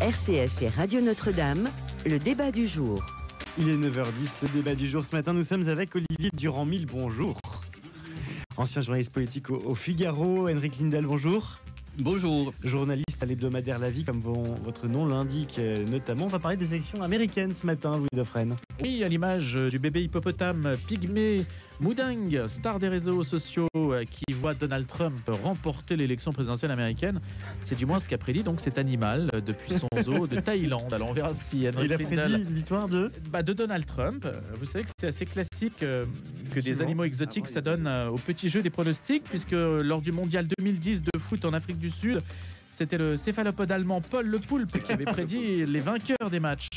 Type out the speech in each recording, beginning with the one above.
RCF et Radio Notre-Dame, le débat du jour. Il est 9h10, le débat du jour. Ce matin, nous sommes avec Olivier Durand-Mille, bonjour. Ancien journaliste politique au Figaro. Henrik Lindell, bonjour. Bonjour. Journaliste à l'hebdomadaire La Vie, comme votre nom l'indique notamment. On va parler des élections américaines ce matin, Louis Dauphren. Oui, à l'image du bébé hippopotame pygmée Moudingue, star des réseaux sociaux qui voit Donald Trump remporter l'élection présidentielle américaine. C'est du moins ce qu'a prédit donc cet animal depuis son zoo de Thaïlande. Alors on verra si Henrik Lindell... Il a prédit une victoire de Donald Trump. Vous savez que c'est assez classique que des animaux exotiques ça donne au petit jeu des pronostics, puisque lors du mondial 2010 de foot en Afrique du Sud, c'était le céphalopode allemand Paul Le Poulpe qui avait prédit les vainqueurs des matchs.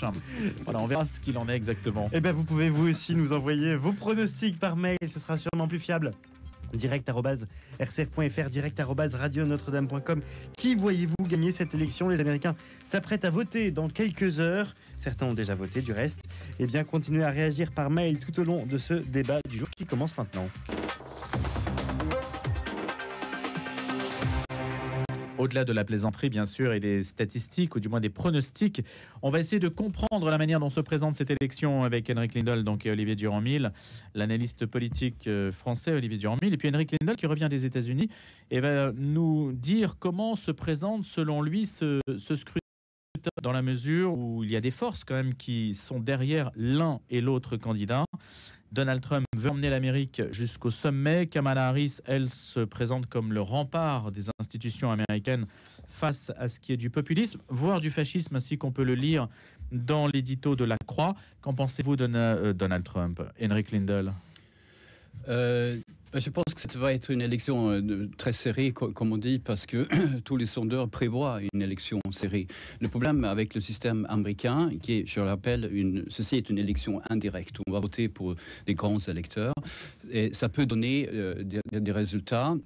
Voilà, on verra ce qu'il en est exactement. Eh bien, vous pouvez vous aussi nous envoyer vos pronostics par mail, ce sera sûrement plus fiable. direct@rcf.fr, direct@radionotre-dame.com. Qui voyez-vous gagner cette élection? Les Américains s'apprêtent à voter dans quelques heures. Certains ont déjà voté du reste. Eh bien, continuez à réagir par mail tout au long de ce débat du jour qui commence maintenant. Au-delà de la plaisanterie, bien sûr, et des statistiques, ou du moins des pronostics, on va essayer de comprendre la manière dont se présente cette élection avec Henrik Lindell donc, et Olivier Durand-Mille, l'analyste politique français Olivier Durand-Mille, et puis Henrik Lindell qui revient des États-Unis et va nous dire comment se présente, selon lui, ce scrutin, dans la mesure où il y a des forces quand même qui sont derrière l'un et l'autre candidat. Donald Trump veut emmener l'Amérique jusqu'au sommet. Kamala Harris, elle, se présente comme le rempart des institutions américaines face à ce qui est du populisme, voire du fascisme, ainsi qu'on peut le lire dans l'édito de La Croix. Qu'en pensez-vous de Donald Trump, Henrik Lindell? Je pense que ça va être une élection très serrée, comme on dit, parce que tous les sondeurs prévoient une élection serrée. Le problème avec le système américain, qui est, je le rappelle, ceci est une élection indirecte. On va voter pour des grands électeurs. Et ça peut donner des résultats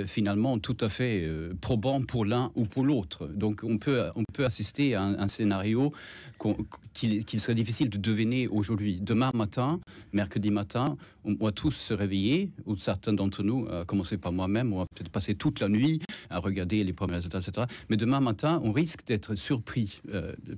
finalement tout à fait probants pour l'un ou pour l'autre. Donc on peut assister à un scénario qu'il serait difficile de deviner aujourd'hui. Demain matin, mercredi matin, on va tous se réveiller, ou certains d'entre nous, à commencer par moi-même, on va peut-être passer toute la nuit à regarder les premiers résultats, etc. Mais demain matin, on risque d'être surpris,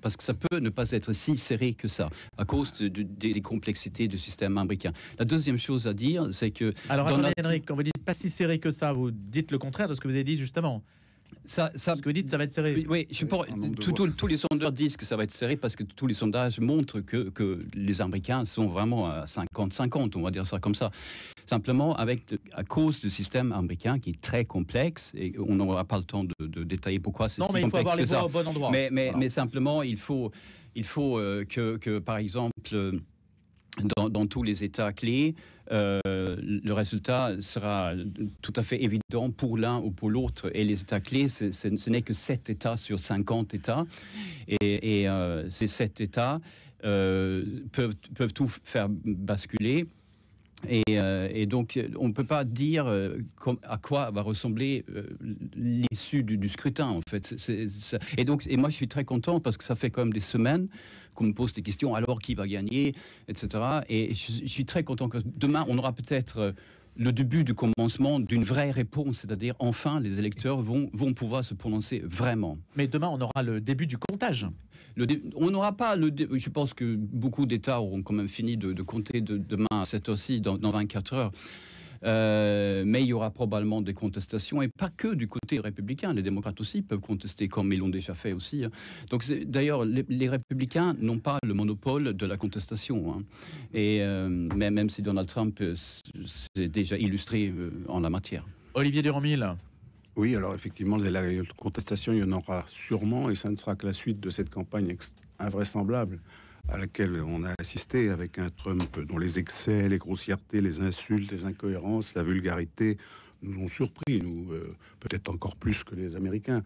parce que ça peut ne pas être si serré que ça, à cause des complexités du système américain. La deuxième chose à dire, c'est que... Alors attendez, Henrik, quand vous dites pas si serré que ça, vous dites le contraire de ce que vous avez dit juste avant. Ce que vous dites, ça va être serré. Oui, tous les sondeurs disent que ça va être serré parce que tous les sondages montrent que les Américains sont vraiment à 50-50, on va dire ça comme ça. Simplement, à cause du système américain qui est très complexe, et on n'aura pas le temps de détailler pourquoi c'est si complexe. Non, mais il faut avoir les voix au bon endroit. Mais simplement, il faut que par exemple... Dans tous les États clés, le résultat sera tout à fait évident pour l'un ou pour l'autre. Et les États clés, ce n'est que 7 États sur 50 États. Et ces 7 États peuvent tout faire basculer. Et donc, on ne peut pas dire à quoi va ressembler l'issue du scrutin, en fait. Et moi, je suis très content parce que ça fait quand même des semaines qu'on me pose des questions. Alors, qui va gagner, etc. Et je suis très content que demain, on aura peut-être le début du commencement d'une vraie réponse, c'est-à-dire enfin les électeurs vont pouvoir se prononcer vraiment. Mais demain, on aura le début du comptage. On n'aura pas je pense que beaucoup d'États auront quand même fini de compter demain à cette heure-ci, dans 24 heures. Mais il y aura probablement des contestations, et pas que du côté républicain. Les démocrates aussi peuvent contester, comme ils l'ont déjà fait aussi. Donc, d'ailleurs, les républicains n'ont pas le monopole de la contestation. Hein. Et même si Donald Trump s'est déjà illustré en la matière. Olivier Durand-Mille. Oui, alors effectivement, la contestation, il y en aura sûrement, et ça ne sera que la suite de cette campagne invraisemblable à laquelle on a assisté, avec un Trump dont les excès, les grossièretés, les insultes, les incohérences, la vulgarité nous ont surpris, peut-être encore plus que les Américains.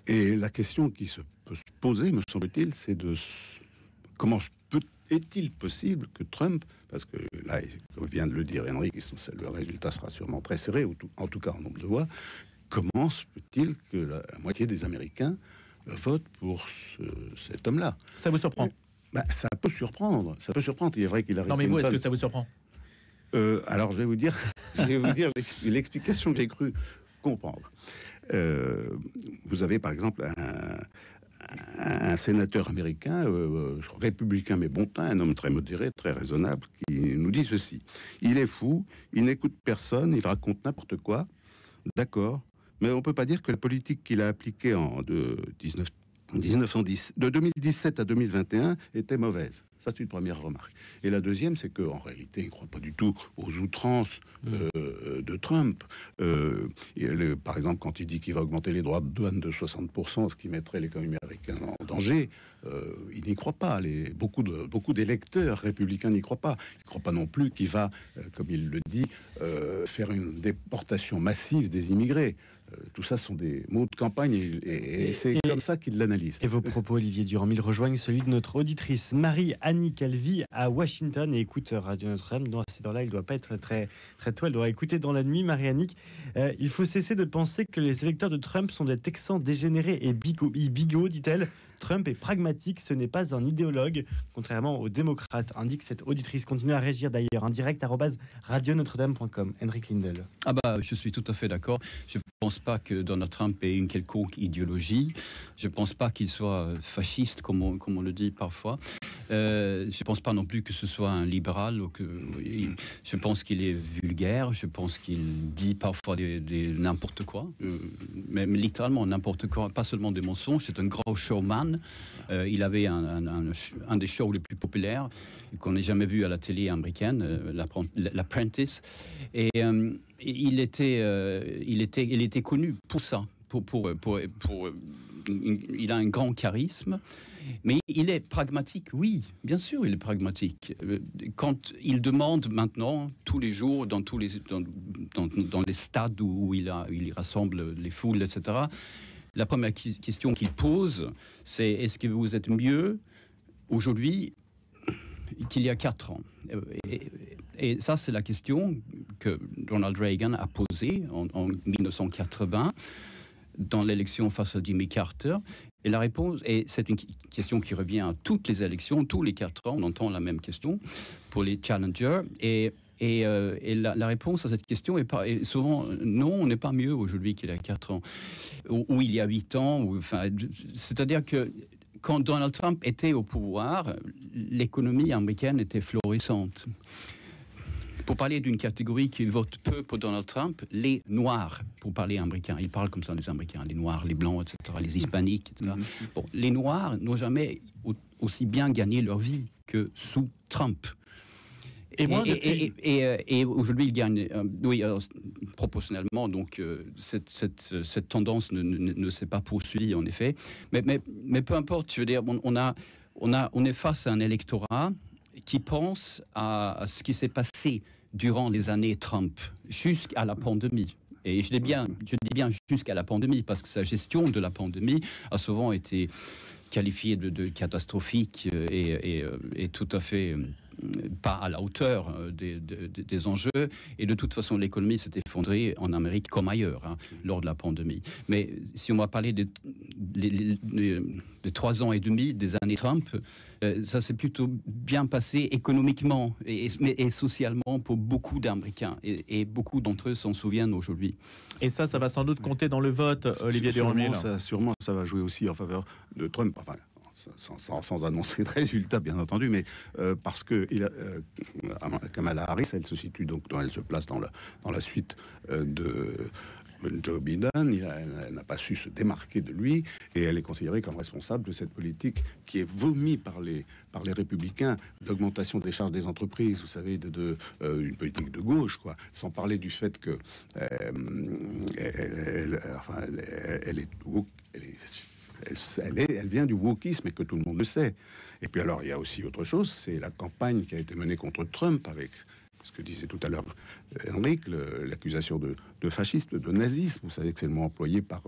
Et la question qui peut se poser, me semble-t-il, c'est comment est-il possible que Trump, parce que là, comme vient de le dire Henrik, le résultat sera sûrement très serré, en tout cas en nombre de voix, comment se peut-il que la moitié des Américains votent pour cet homme-là? Ça vous surprend? Ça peut surprendre. Il est vrai qu'il a... Non, mais vous, est-ce que ça vous surprend? Alors, je vais vous dire l'explication que j'ai cru comprendre. vous avez par exemple un sénateur américain, républicain mais bon teint, un homme très modéré, très raisonnable, qui nous dit ceci. Il est fou, il n'écoute personne, il raconte n'importe quoi, d'accord, mais on ne peut pas dire que la politique qu'il a appliquée de 2017 à 2021 était mauvaise. Ça, c'est une première remarque. Et la deuxième, c'est qu'en réalité, il ne croit pas du tout aux outrances de Trump. Par exemple, quand il dit qu'il va augmenter les droits de douane de 60%, ce qui mettrait l'économie américaine en danger, il n'y croit pas. Beaucoup d'électeurs républicains n'y croient pas. Il ne croit pas non plus qu'il va, comme il le dit, faire une déportation massive des immigrés. Tout ça sont des mots de campagne et c'est comme ça qu'il l'analyse. Et vos propos, Olivier Durand-Mille, rejoignent celui de notre auditrice Marie-Annie, elle vit à Washington et écoute Radio Notre-Dame. Dans ces temps-là, il ne doit pas être très tôt, elle doit écouter dans la nuit. Marie-Annie, il faut cesser de penser que les électeurs de Trump sont des Texans dégénérés et bigots, dit-elle. Trump est pragmatique, ce n'est pas un idéologue, contrairement aux démocrates, indique cette auditrice. Continuez à réagir d'ailleurs, en direct @radionotre-dame.com. Henrik Lindel. Je suis tout à fait d'accord. Je ne pense pas que Donald Trump ait une quelconque idéologie. Je ne pense pas qu'il soit fasciste, comme on le dit parfois. Je ne pense pas non plus que ce soit un libéral. Je pense qu'il est vulgaire. Je pense qu'il dit parfois n'importe quoi. Mais littéralement n'importe quoi. Pas seulement des mensonges. C'est un grand showman. Il avait un des shows les plus populaires qu'on n'ait jamais vu à la télé américaine, l'Apprentice. Et il était connu pour ça. Il a un grand charisme, mais il est pragmatique. Oui, bien sûr, il est pragmatique. Quand il demande maintenant, tous les jours, dans les stades où il rassemble les foules, etc., la première question qu'il pose, c'est est-ce que vous êtes mieux aujourd'hui qu'il y a 4 ans? Et ça, c'est la question que Ronald Reagan a posée en 1980 dans l'élection face à Jimmy Carter. Et la réponse, et c'est une question qui revient à toutes les élections, tous les 4 ans, on entend la même question pour les challengers. Et la réponse à cette question est souvent non, on n'est pas mieux aujourd'hui qu'il y a 4 ans, ou il y a 8 ans. C'est-à-dire que quand Donald Trump était au pouvoir, l'économie américaine était florissante. Pour parler d'une catégorie qui vote peu pour Donald Trump, les Noirs, pour parler américain. Ils parlent comme ça, les Américains, les Noirs, les Blancs, etc., les Hispaniques, etc. Bon, les Noirs n'ont jamais aussi bien gagné leur vie que sous Trump. Et aujourd'hui, il gagne, proportionnellement. Donc, cette tendance ne s'est pas poursuivie, en effet. Mais peu importe, je veux dire, on est face à un électorat qui pense à ce qui s'est passé durant les années Trump, jusqu'à la pandémie. Et je dis bien jusqu'à la pandémie, parce que sa gestion de la pandémie a souvent été qualifiée de catastrophique et tout à fait pas à la hauteur des enjeux. Et de toute façon, l'économie s'est effondrée en Amérique comme ailleurs lors de la pandémie. Mais si on va parler de 3 ans et demi des années Trump, ça s'est plutôt bien passé économiquement et socialement pour beaucoup d'Américains. Et beaucoup d'entre eux s'en souviennent aujourd'hui. Et ça va sans doute compter dans le vote, Olivier Durand-Mille. Sûrement, ça va jouer aussi en faveur de Trump. Enfin, sans annoncer de résultats, bien entendu, mais parce que Kamala Harris, elle se situe donc, elle se place dans la suite de Joe Biden. Elle n'a pas su se démarquer de lui et elle est considérée comme responsable de cette politique qui est vomie par les républicains d'augmentation des charges des entreprises, vous savez, une politique de gauche, quoi. Sans parler du fait que elle vient du wokisme et que tout le monde le sait. Et puis alors, il y a aussi autre chose, c'est la campagne qui a été menée contre Trump avec ce que disait tout à l'heure Henrik, l'accusation de fascisme, de nazisme. Vous savez que c'est le mot employé par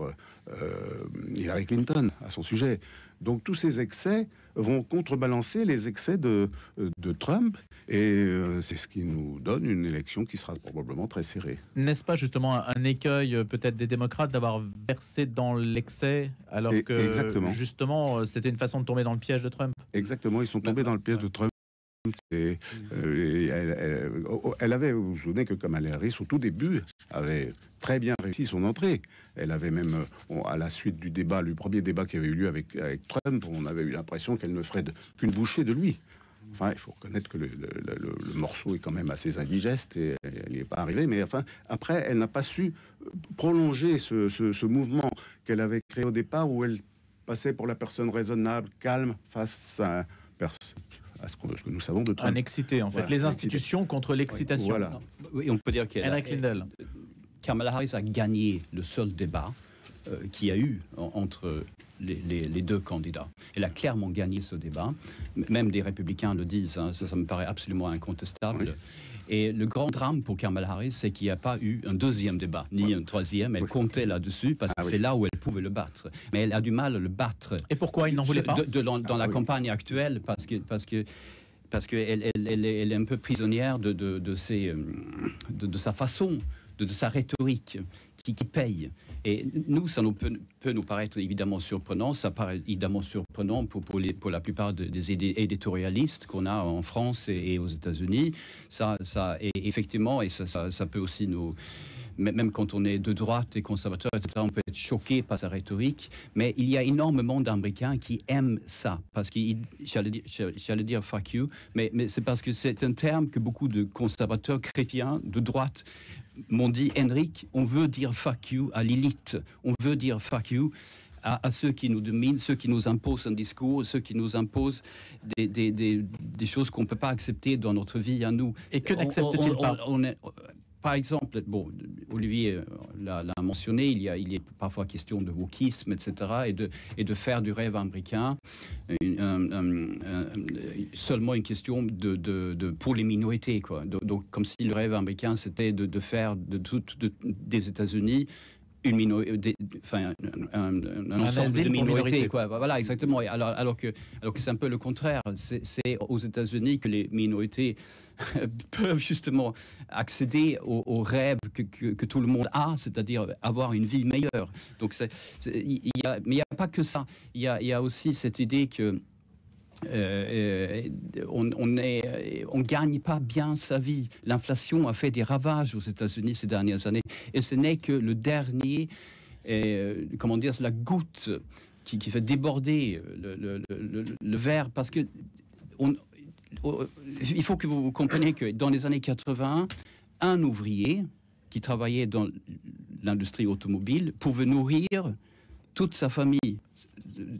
Hillary Clinton à son sujet. Donc tous ces excès vont contrebalancer les excès de Trump et c'est ce qui nous donne une élection qui sera probablement très serrée. N'est-ce pas justement un écueil peut-être des démocrates d'avoir versé dans l'excès alors que exactement. Justement c'était une façon de tomber dans le piège de Trump? Exactement, ils sont tombés dans le piège de Trump. Elle avait, vous vous souvenez que Kamala Harris, au tout début, avait très bien réussi son entrée. Elle avait même, à la suite du débat, le premier débat qui avait eu lieu avec Trump, on avait eu l'impression qu'elle ne ferait qu'une bouchée de lui. Enfin, il faut reconnaître que le morceau est quand même assez indigeste et elle n'y est pas arrivée. Mais enfin, après, elle n'a pas su prolonger ce mouvement qu'elle avait créé au départ, où elle passait pour la personne raisonnable, calme, face à ce que nous savons de Trump. Un excité, en fait. Voilà, Les institutions contre l'excitation. Voilà. Oui, on peut dire qu'elle Henrik Lindell. Kamala Harris a gagné le seul débat qu'il y a eu entre les deux candidats. Elle a clairement gagné ce débat. Même des républicains le disent, hein, ça me paraît absolument incontestable. Oui. Et le grand drame pour Kamala Harris, c'est qu'il n'y a pas eu un deuxième débat, ni un troisième. Elle comptait là-dessus parce que c'est là où elle pouvait le battre. Mais elle a du mal à le battre. Et pourquoi il n'en voulait pas dans la campagne actuelle, parce qu'elle est un peu prisonnière de sa façon, de sa rhétorique qui paye. Et nous, ça peut nous paraître évidemment surprenant. Ça paraît évidemment surprenant pour la plupart des éditorialistes qu'on a en France et aux États-Unis. Et effectivement, et ça peut aussi nous... Même quand on est de droite et conservateur, etc., on peut être choqué par sa rhétorique. Mais il y a énormément d'Américains qui aiment ça. Parce que, j'allais dire fuck you, mais c'est parce que c'est un terme que beaucoup de conservateurs chrétiens de droite m'ont dit, Henrik, on veut dire fuck you à l'élite. On veut dire fuck you à ceux qui nous dominent, ceux qui nous imposent un discours, ceux qui nous imposent des choses qu'on ne peut pas accepter dans notre vie à nous. Et que n'accepte-t-il pas? Par exemple, bon, Olivier l'a mentionné, il est parfois question de wokisme, etc., et de faire du rêve américain seulement une question pour les minorités, quoi. Donc, comme si le rêve américain, c'était de faire des États-Unis un ensemble de minorités, quoi. Voilà, exactement. Alors que c'est un peu le contraire. C'est aux États-Unis que les minorités peuvent justement accéder aux rêves que tout le monde a, c'est-à-dire avoir une vie meilleure. Donc, mais il n'y a pas que ça. Il y a aussi cette idée que on gagne pas bien sa vie. L'inflation a fait des ravages aux États-Unis ces dernières années, et ce n'est que le dernier, comment dire, la goutte qui fait déborder le verre, parce que il faut que vous compreniez que dans les années 80, un ouvrier qui travaillait dans l'industrie automobile pouvait nourrir toute sa famille.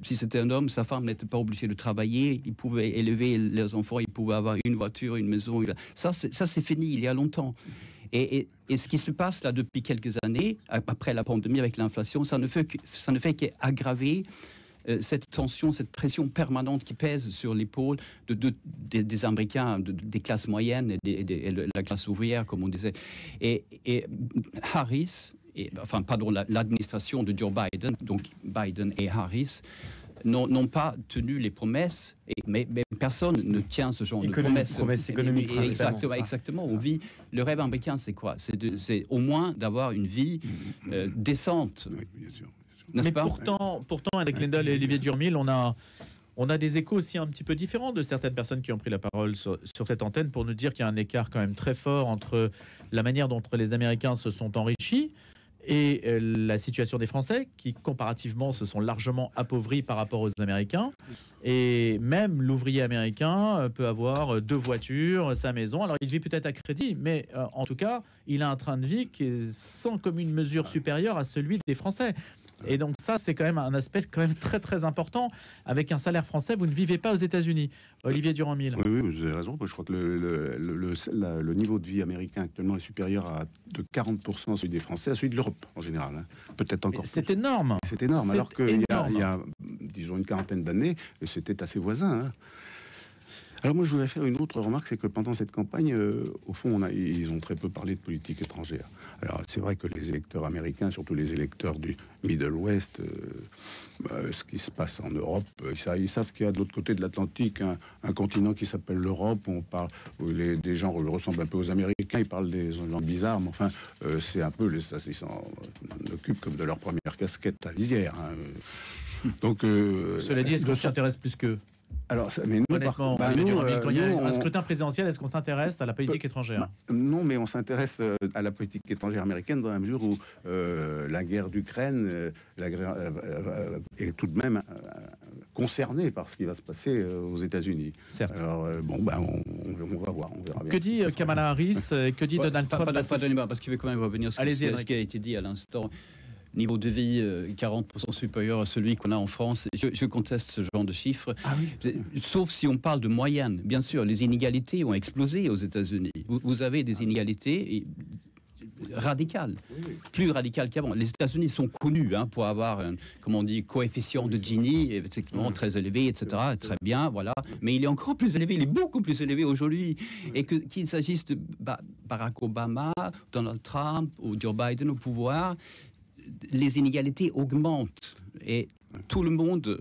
Si c'était un homme, sa femme n'était pas obligée de travailler, il pouvait élever les enfants, il pouvait avoir une voiture, une maison. Ça c'est fini, il y a longtemps. Et ce qui se passe là depuis quelques années, après la pandémie avec l'inflation, ça ne fait qu'aggraver cette tension, cette pression permanente qui pèse sur l'épaule des Américains, des classes moyennes et de la classe ouvrière, comme on disait. Et Harris... l'administration de Joe Biden, donc Biden et Harris, n'ont pas tenu les promesses, mais personne ne tient ce genre de promesses. Promesses économiques, exactement. On vit, le rêve américain, c'est quoi? C'est au moins d'avoir une vie décente. Oui, bien sûr. Mais pourtant, avec Lindell et Olivier Durmil, on a des échos aussi un petit peu différents de certaines personnes qui ont pris la parole sur cette antenne pour nous dire qu'il y a un écart quand même très fort entre la manière dont les Américains se sont enrichis et la situation des Français qui, comparativement, se sont largement appauvris par rapport aux Américains. Et même l'ouvrier américain peut avoir 2 voitures, sa maison. Alors, il vit peut-être à crédit, mais en tout cas, il a un train de vie qui est sans commune mesure supérieur à celui des Français. Et donc ça, c'est quand même un aspect quand même très très important. Avec un salaire français, vous ne vivez pas aux États-Unis. Olivier Durand-Mille. Oui, vous avez raison. Je crois que le niveau de vie américain actuellement est supérieur de 40% à celui des Français, à celui de l'Europe en général. Hein. Peut-être encore. C'est énorme. C'est énorme. Alors qu'il y a, disons, une quarantaine d'années, c'était assez voisin. Hein. Alors moi, je voudrais faire une autre remarque, c'est que pendant cette campagne, au fond, ils ont très peu parlé de politique étrangère. Alors c'est vrai que les électeurs américains, surtout les électeurs du Middle West, ce qui se passe en Europe, ils savent qu'il y a de l'autre côté de l'Atlantique un continent qui s'appelle l'Europe, où des gens ressemblent un peu aux Américains, ils parlent des langues bizarres, mais enfin, c'est un peu, ils s'en occupent comme de leur première casquette à lisière. Hein. Donc, cela dit, est-ce qu'on s'y intéresse plus qu'eux? Alors, mais nous, Honnêtement, par- bah, Olivier nous, Durand-Mille, quand il y a nous, un on- scrutin présidentiel, est-ce qu'on s'intéresse à la politique étrangère? Non, mais on s'intéresse à la politique étrangère américaine dans la mesure où la guerre d'Ukraine est tout de même concernée par ce qui va se passer aux États-Unis. Certes. Alors, on va voir, on verra bien. Que dit Kamala Harris? Que dit Ouais, Donald Trump? pas de débat, parce qu'il veut quand même revenir sur Allez-y, ce Henrik. qui a été dit à l'instant. Niveau de vie 40% supérieur à celui qu'on a en France. Je conteste ce genre de chiffres. Ah oui. Sauf si on parle de moyenne. Bien sûr, les inégalités ont explosé aux États-Unis. Vous avez des inégalités radicales, plus radicales qu'avant. Les États-Unis sont connus pour avoir un, comment on dit, coefficient de Gini, effectivement très élevé, etc. Très bien, voilà. Mais il est encore plus élevé, il est beaucoup plus élevé aujourd'hui. Et qu'il s'agisse de Barack Obama, Donald Trump ou Joe Biden au pouvoir, les inégalités augmentent et tout le monde,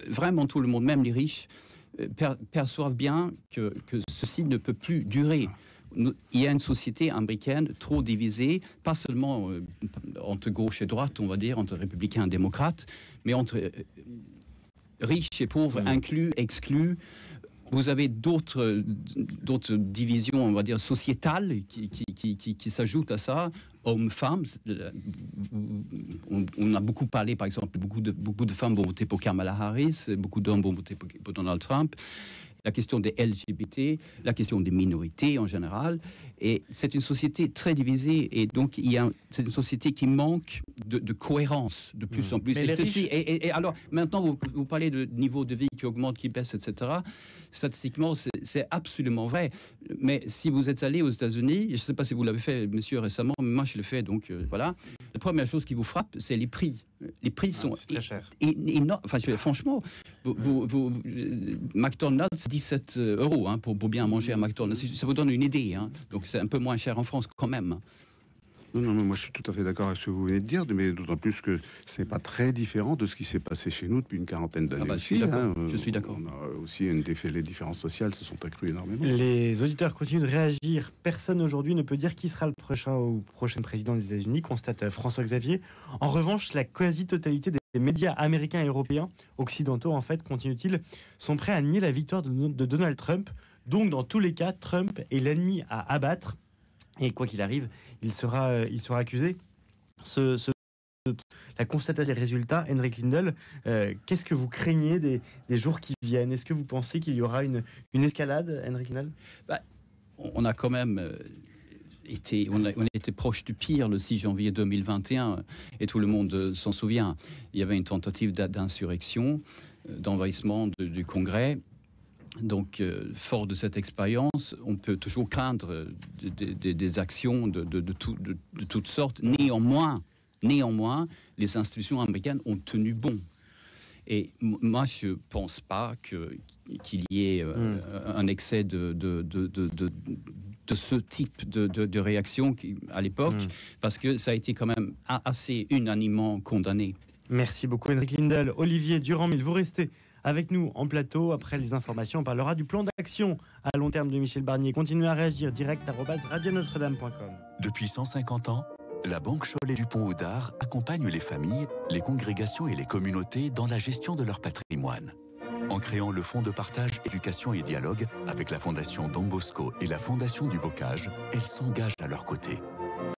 vraiment tout le monde, même les riches, perçoivent bien que ceci ne peut plus durer. Il y a une société américaine trop divisée, pas seulement entre gauche et droite, on va dire, entre républicains et démocrates, mais entre riches et pauvres, inclus, exclus. Vous avez d'autres divisions, on va dire, sociétales qui s'ajoutent à ça. Hommes-femmes, on a beaucoup parlé, par exemple, beaucoup de femmes vont voter pour Kamala Harris, beaucoup d'hommes vont voter pour Donald Trump. La question des LGBT, la question des minorités en général. Et c'est une société très divisée. Et donc, c'est une société qui manque de cohérence de plus en plus. Mais Et alors, maintenant, vous parlez de niveau de vie qui augmente, qui baisse, etc. Statistiquement, c'est absolument vrai. Mais si vous êtes allé aux États-Unis, je ne sais pas si vous l'avez fait, monsieur, récemment, mais moi, je l'ai fait, donc voilà. La première chose qui vous frappe, c'est les prix. Les prix sont très cher. énormes. Enfin, franchement, McDonald's, 17 euros pour bien manger à McDonald's. Ça vous donne une idée. Donc, c'est un peu moins cher en France quand même. Non, mais moi je suis tout à fait d'accord avec ce que vous venez de dire, mais d'autant plus que c'est pas très différent de ce qui s'est passé chez nous depuis une quarantaine d'années aussi. Je suis d'accord. On a aussi les différences sociales se sont accrues énormément. Les auditeurs continuent de réagir. Personne aujourd'hui ne peut dire qui sera le prochain ou prochaine président des États-Unis, constate François Xavier. En revanche, la quasi-totalité des médias américains et européens, occidentaux en fait, continue-t-il, sont prêts à nier la victoire de Donald Trump. Donc, dans tous les cas, Trump est l'ennemi à abattre. Et quoi qu'il arrive, il sera accusé. La constatation des résultats, Henrik Lindell, qu'est-ce que vous craignez des jours qui viennent? Est-ce que vous pensez qu'il y aura une escalade, Henrik Lindell? On a quand même on était proche du pire le 6 janvier 2021 et tout le monde s'en souvient. Il y avait une tentative d'insurrection, d'envahissement du Congrès. Donc, fort de cette expérience, on peut toujours craindre des actions de toutes sortes. Néanmoins, les institutions américaines ont tenu bon. Et moi, je ne pense pas qu'il y ait un excès de ce type de réaction à l'époque, parce que ça a été quand même assez unanimement condamné. Merci beaucoup, Henrik Lindell. Olivier Durand-Mille, vous restez avec nous en plateau. Après les informations, on parlera du plan d'action à long terme de Michel Barnier. Continuez à réagir direct@radionotre-dame.com. Depuis 150 ans, la Banque Cholet du Pont-Houdard accompagne les familles, les congrégations et les communautés dans la gestion de leur patrimoine. En créant le Fonds de partage, éducation et dialogue avec la Fondation Don Bosco et la Fondation du Bocage, elle s'engage à leur côté.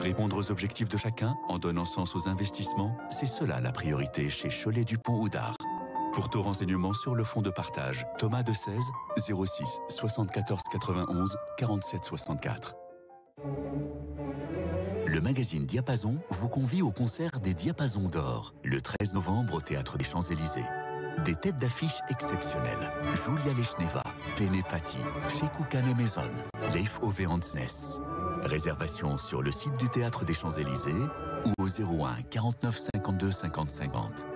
Répondre aux objectifs de chacun en donnant sens aux investissements, c'est cela la priorité chez Cholet du Pont-Houdard. Pour tout renseignement sur le fonds de partage, Thomas de 16 06 74 91 47 64. Le magazine Diapason vous convie au concert des Diapasons d'Or, le 13 novembre au Théâtre des Champs-Élysées. Des têtes d'affiche exceptionnelles. Julia Lechneva, Pene Patti, Shekou Kane Maison, Leif Ove Hansnes. Réservation sur le site du Théâtre des Champs-Élysées ou au 01 49 52 50 50.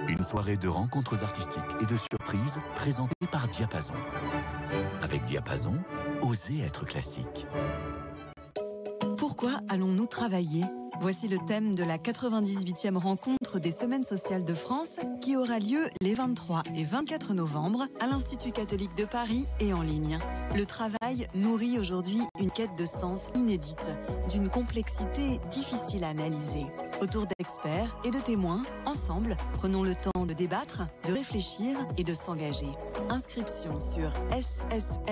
Une soirée de rencontres artistiques et de surprises présentée par Diapason. Avec Diapason, osez être classique. Pourquoi allons-nous travailler? Voici le thème de la 98e rencontre des Semaines sociales de France qui aura lieu les 23 et 24 novembre à l'Institut catholique de Paris et en ligne. Le travail nourrit aujourd'hui une quête de sens inédite, d'une complexité difficile à analyser. Autour d'experts et de témoins, ensemble, prenons le temps de débattre, de réfléchir et de s'engager. Inscription sur ssf-fr.org.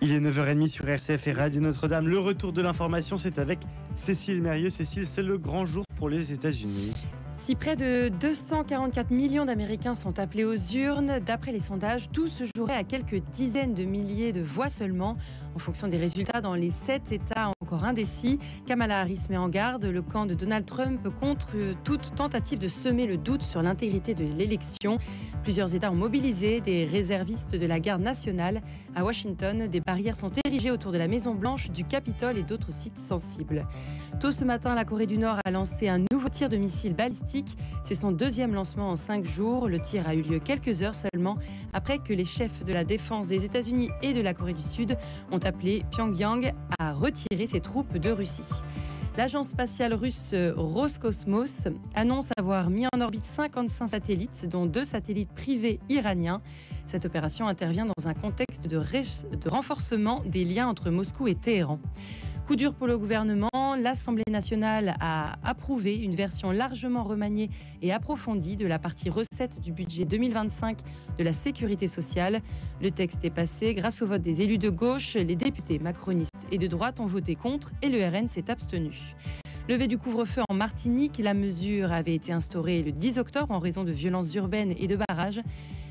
Il est 9h30 sur RCF et Radio Notre-Dame. Le retour de l'information, c'est avec Cécile Mérieux. Cécile, c'est le grand jour pour les États-Unis. Si près de 244 millions d'Américains sont appelés aux urnes, d'après les sondages, tout se jouerait à quelques dizaines de milliers de voix seulement. En fonction des résultats dans les 7 États encore indécis, Kamala Harris met en garde le camp de Donald Trump contre toute tentative de semer le doute sur l'intégrité de l'élection. Plusieurs États ont mobilisé des réservistes de la garde nationale. À Washington, des barrières sont érigées autour de la Maison-Blanche, du Capitole et d'autres sites sensibles. Tôt ce matin, la Corée du Nord a lancé un nouveau tir de missile balistique. C'est son deuxième lancement en 5 jours. Le tir a eu lieu quelques heures seulement après que les chefs de la défense des États-Unis et de la Corée du Sud ont appelé Pyongyang à retirer ses troupes de Russie. L'agence spatiale russe Roscosmos annonce avoir mis en orbite 55 satellites, dont 2 satellites privés iraniens. Cette opération intervient dans un contexte de renforcement des liens entre Moscou et Téhéran. Coup dur pour le gouvernement, l'Assemblée nationale a approuvé une version largement remaniée et approfondie de la partie recettes du budget 2025 de la sécurité sociale. Le texte est passé grâce au vote des élus de gauche. Les députés macronistes et de droite ont voté contre et le RN s'est abstenu. Levée du couvre-feu en Martinique, la mesure avait été instaurée le 10 octobre en raison de violences urbaines et de barrages.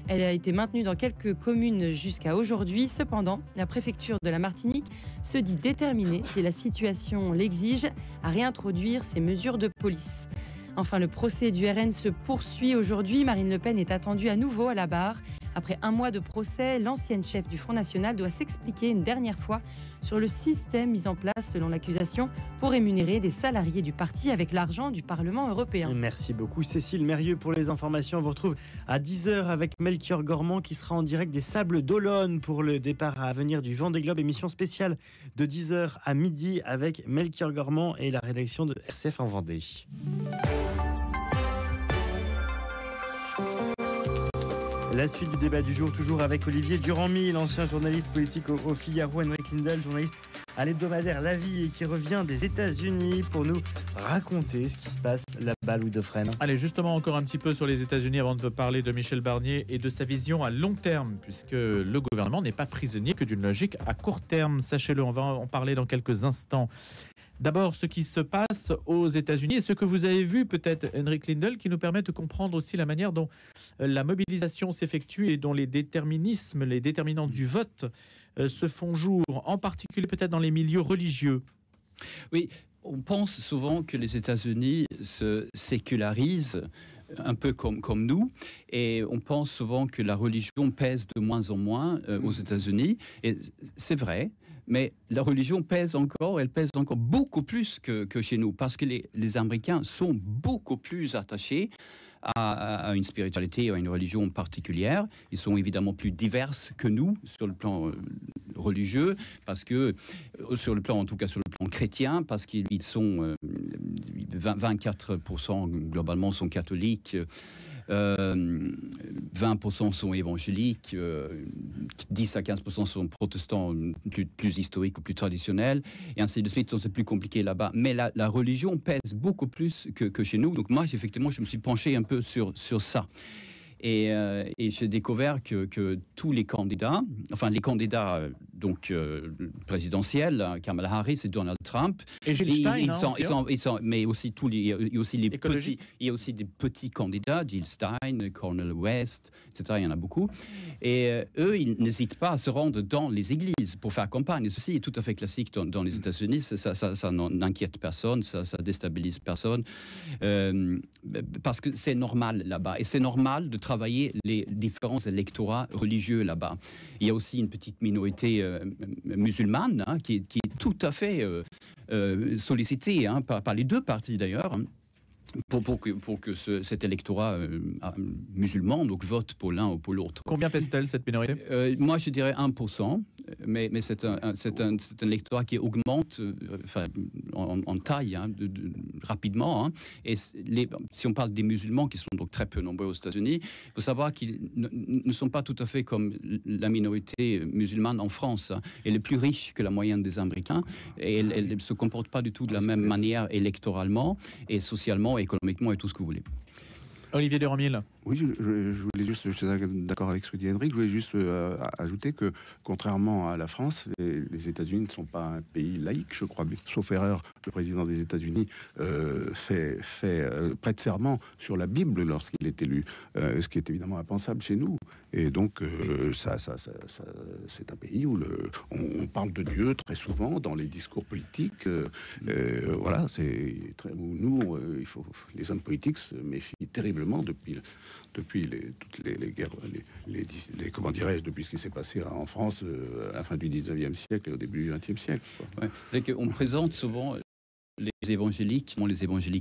Elle a été maintenue dans quelques communes jusqu'à aujourd'hui. Cependant, la préfecture de la Martinique se dit déterminée, si la situation l'exige, à réintroduire ces mesures de police. Enfin, le procès du RN se poursuit aujourd'hui. Marine Le Pen est attendue à nouveau à la barre. Après un mois de procès, l'ancienne chef du Front National doit s'expliquer une dernière fois sur le système mis en place, selon l'accusation, pour rémunérer des salariés du parti avec l'argent du Parlement européen. Merci beaucoup Cécile Mérieux pour les informations. On vous retrouve à 10h avec Melchior Gormand qui sera en direct des Sables d'Olonne pour le départ à venir du Vendée Globe. Émission spéciale de 10h à midi avec Melchior Gormand et la rédaction de RCF en Vendée. La suite du débat du jour, toujours avec Olivier Durand-Mille, l'ancien journaliste politique au Figaro, Henrik Lindell, journaliste à l'hebdomadaire La Vie et qui revient des États-Unis pour nous raconter ce qui se passe là-bas, Louis Dauphren. Allez, justement, encore un petit peu sur les États-Unis avant de parler de Michel Barnier et de sa vision à long terme, puisque le gouvernement n'est pas prisonnier que d'une logique à court terme. Sachez-le, on va en parler dans quelques instants. D'abord, ce qui se passe aux États-Unis et ce que vous avez vu peut-être, Henrik Lindell, qui nous permet de comprendre aussi la manière dont la mobilisation s'effectue et dont les déterminismes, les déterminants du vote se font jour, en particulier peut-être dans les milieux religieux. Oui, on pense souvent que les États-Unis se sécularisent un peu comme nous, et on pense souvent que la religion pèse de moins en moins aux États-Unis, et c'est vrai. Mais la religion pèse encore, elle pèse encore beaucoup plus que chez nous, parce que les Américains sont beaucoup plus attachés à une spiritualité, à une religion particulière. Ils sont évidemment plus diverses que nous sur le plan religieux, parce que, en tout cas sur le plan chrétien, parce qu'ils sont 24% globalement sont catholiques. 20% sont évangéliques, 10 à 15% sont protestants plus historiques ou plus traditionnels, et ainsi de suite. C'est plus compliqué là-bas. Mais la religion pèse beaucoup plus que chez nous. Donc moi, effectivement, je me suis penché un peu sur ça. Et j'ai découvert que tous les candidats, présidentiels, Kamala Harris et Donald Trump, et Jill Stein, mais aussi il y a aussi les écologistes. Il y a aussi des petits candidats, Jill Stein, Cornel West, etc. Il y en a beaucoup. Et eux, ils n'hésitent pas à se rendre dans les églises pour faire campagne. Ceci est tout à fait classique dans les États-Unis. Ça n'inquiète personne, ça déstabilise personne, parce que c'est normal là-bas. Et c'est normal de travailler les différents électorats religieux là-bas. Il y a aussi une petite minorité musulmane qui est tout à fait sollicitée par les deux partis d'ailleurs. pour que cet électorat musulman donc, vote pour l'un ou pour l'autre. Combien pèse-t-elle cette minorité? Moi, je dirais 1%, mais c'est un électorat qui augmente en taille rapidement. Hein. Et si on parle des musulmans, qui sont donc très peu nombreux aux États-Unis, il faut savoir qu'ils ne sont pas tout à fait comme la minorité musulmane en France. Hein. Elle est plus riche que la moyenne des Américains et elle ne se comporte pas du tout de la même manière électoralement et socialement, économiquement et tout ce que vous voulez. Olivier Durand-Mille. Oui, je voulais juste, je suis d'accord avec ce que dit Henrik, je voulais juste ajouter que, contrairement à la France, les États-Unis ne sont pas un pays laïque, je crois, sauf erreur, le président des États-Unis prête serment sur la Bible lorsqu'il est élu, ce qui est évidemment impensable chez nous. Et donc, c'est un pays où on parle de Dieu très souvent dans les discours politiques. Voilà, où nous, les hommes politiques se méfient terriblement depuis toutes les guerres, comment dirais-je, depuis ce qui s'est passé en France à la fin du 19e siècle et au début du 20e siècle. Ouais. C'est qu'on présente souvent les évangéliques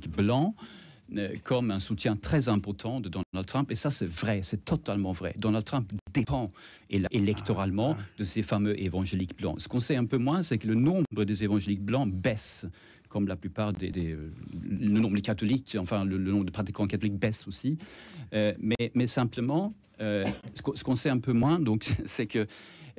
blancs comme un soutien très important de Donald Trump, et ça c'est vrai, c'est totalement vrai. Donald Trump dépend électoralement de ces fameux évangéliques blancs. Ce qu'on sait un peu moins, c'est que le nombre des évangéliques blancs baisse, comme la plupart le nombre des catholiques, enfin le nombre de pratiquants catholiques baisse aussi, mais simplement, ce qu'on sait un peu moins, donc, c'est que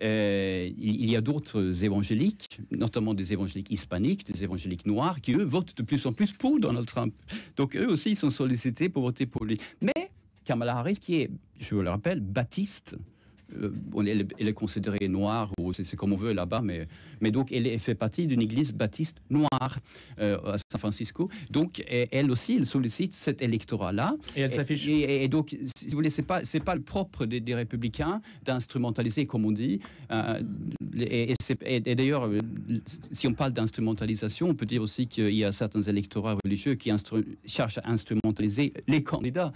il y a d'autres évangéliques, notamment des évangéliques hispaniques, des évangéliques noirs, qui eux votent de plus en plus pour Donald Trump. Donc eux aussi, ils sont sollicités pour voter pour lui. Mais Kamala Harris, qui est, je vous le rappelle, baptiste, elle est considérée noire, ou c'est comme on veut là-bas, mais donc elle fait partie d'une église baptiste noire à San Francisco. Donc elle aussi, elle sollicite cet électorat-là. Et elle s'affiche. Et donc, si vous voulez, c'est pas le propre des républicains d'instrumentaliser, comme on dit. Et d'ailleurs, si on parle d'instrumentalisation, on peut dire aussi qu'il y a certains électorats religieux qui cherchent à instrumentaliser les candidats.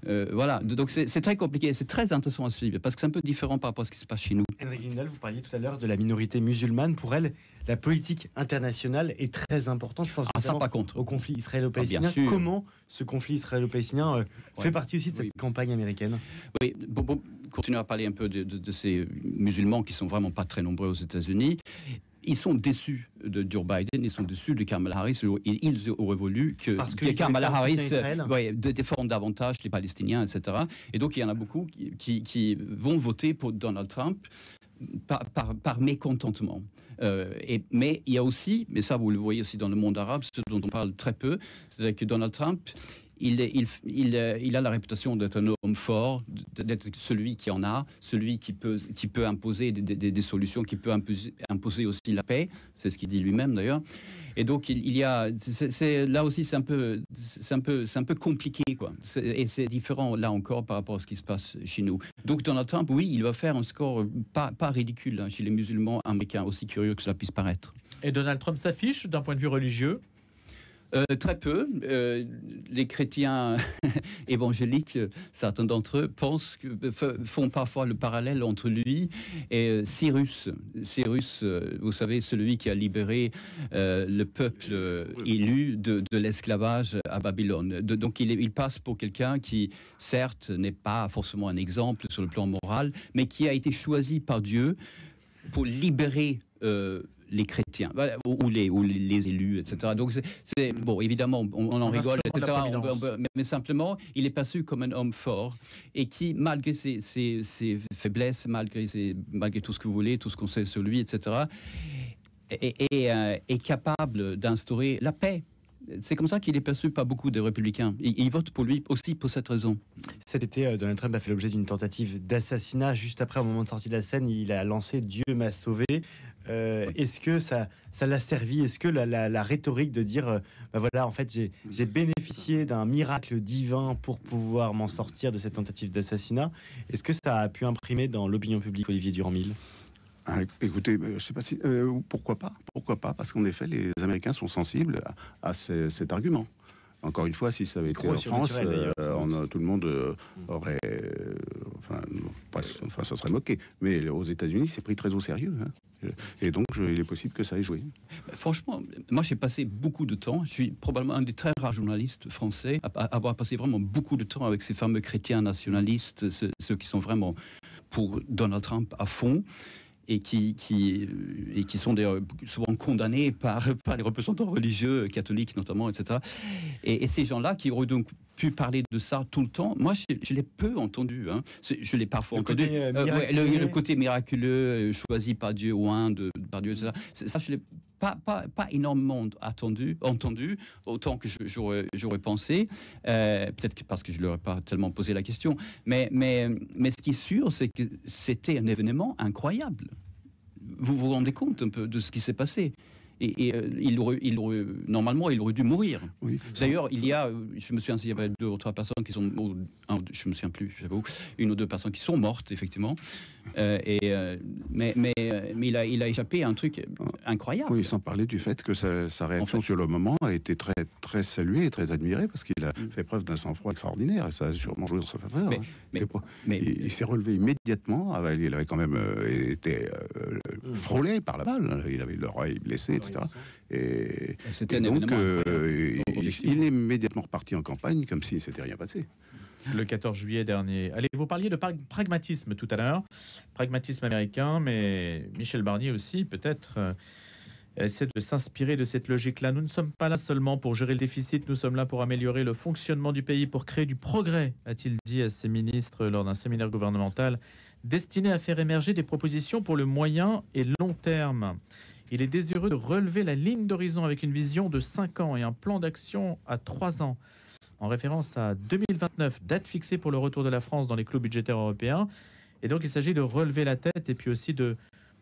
Voilà, donc c'est très compliqué, c'est très intéressant à suivre, parce que c'est un peu différent par rapport à ce qui se passe chez nous. Henrik Lindahl, vous parliez tout à l'heure de la minorité musulmane. Pour elle, la politique internationale est très importante. Je pense ça, par contre, au conflit israélo-palestinien. Comment ce conflit israélo-palestinien fait partie aussi de cette campagne américaine? Oui, pour continuer à parler un peu de ces musulmans qui sont vraiment pas très nombreux aux États-Unis. Ils sont déçus de Joe Biden, ils sont déçus de Kamala Harris. Ils auraient voulu que Kamala Harris défende davantage les Palestiniens, etc. Et donc il y en a beaucoup qui vont voter pour Donald Trump par mécontentement. Mais il y a aussi, mais ça vous le voyez aussi dans le monde arabe, ce dont on parle très peu, c'est que Donald Trump, il a la réputation d'être un homme fort, d'être celui qui en a, celui qui peut imposer des solutions, qui peut imposer aussi la paix. C'est ce qu'il dit lui-même d'ailleurs. Et donc là aussi c'est un peu compliqué, quoi. Et c'est différent là encore par rapport à ce qui se passe chez nous. Donc Donald Trump, oui, il va faire un score pas ridicule chez les musulmans américains, aussi curieux que cela puisse paraître. Et Donald Trump s'affiche d'un point de vue religieux? Très peu. Les chrétiens évangéliques, certains d'entre eux, font parfois le parallèle entre lui et Cyrus. Cyrus, vous savez, celui qui a libéré le peuple élu de l'esclavage à Babylone. Donc il passe pour quelqu'un qui, certes, n'est pas forcément un exemple sur le plan moral, mais qui a été choisi par Dieu pour libérer les chrétiens, ou les élus, etc. Donc c'est bon, évidemment, on en rigole, etc. Mais simplement, il est perçu comme un homme fort et qui, malgré ses faiblesses, malgré tout ce que vous voulez, tout ce qu'on sait sur lui, etc., est capable d'instaurer la paix. C'est comme ça qu'il est perçu par beaucoup de républicains. Ils votent pour lui aussi pour cette raison. Cet été, Donald Trump a fait l'objet d'une tentative d'assassinat. Juste après, au moment de sortie de la scène, il a lancé « Dieu m'a sauvé ». Est-ce que ça l'a servi? Est-ce que la rhétorique de dire voilà, en fait, j'ai bénéficié d'un miracle divin pour pouvoir m'en sortir de cette tentative d'assassinat, est-ce que ça a pu imprimer dans l'opinion publique, Olivier Durand-Mille? Écoutez, je ne sais pas si... pourquoi pas? Parce qu'en effet, les Américains sont sensibles à cet argument. Encore une fois, si ça avait été en France, tout le monde aurait... enfin, ça serait moqué. Mais aux États-Unis, c'est pris très au sérieux. Hein. Et donc, il est possible que ça ait joué. Franchement, moi j'ai passé beaucoup de temps, je suis probablement un des très rares journalistes français à avoir passé vraiment beaucoup de temps avec ces fameux chrétiens nationalistes, ceux qui sont vraiment pour Donald Trump à fond. Et qui sont d'ailleurs souvent condamnés par les représentants religieux, catholiques notamment, etc. Et ces gens-là qui auraient donc pu parler de ça tout le temps, moi je l'ai peu entendu. Hein. Je l'ai parfois entendu. Le côté miraculeux, choisi par Dieu ou par Dieu, etc. Ça, je l'ai pas énormément entendu, autant que j'aurais pensé, peut-être parce que je ne leur ai pas tellement posé la question, mais ce qui est sûr, c'est que c'était un événement incroyable. Vous vous rendez compte un peu de ce qui s'est passé? Et normalement, il aurait dû mourir. Oui. D'ailleurs, je me souviens s'il y avait 2 ou 3 personnes qui sont, je me souviens plus, j'avoue, 1 ou 2 personnes qui sont mortes, effectivement. Mais il a échappé à un truc incroyable. Oui, sans parler du fait que sa réaction sur le moment a été très, très saluée et très admirée, parce qu'il a fait preuve d'un sang-froid extraordinaire, et ça a sûrement joué dans sa faveur. Il s'est relevé immédiatement. Il avait quand même été frôlé par la balle. Il avait l'oreille blessée, etc. Et c'était un donc, événement il est immédiatement reparti en campagne comme si ne s'était rien passé. Le 14 juillet dernier. Allez, vous parliez de pragmatisme tout à l'heure, pragmatisme américain, mais Michel Barnier aussi, peut-être, essaie de s'inspirer de cette logique-là. Nous ne sommes pas là seulement pour gérer le déficit, nous sommes là pour améliorer le fonctionnement du pays, pour créer du progrès, a-t-il dit à ses ministres lors d'un séminaire gouvernemental destiné à faire émerger des propositions pour le moyen et long terme. Il est désireux de relever la ligne d'horizon avec une vision de 5 ans et un plan d'action à 3 ans. En référence à 2029, date fixée pour le retour de la France dans les clous budgétaires européens. Et donc, il s'agit de relever la tête et puis aussi de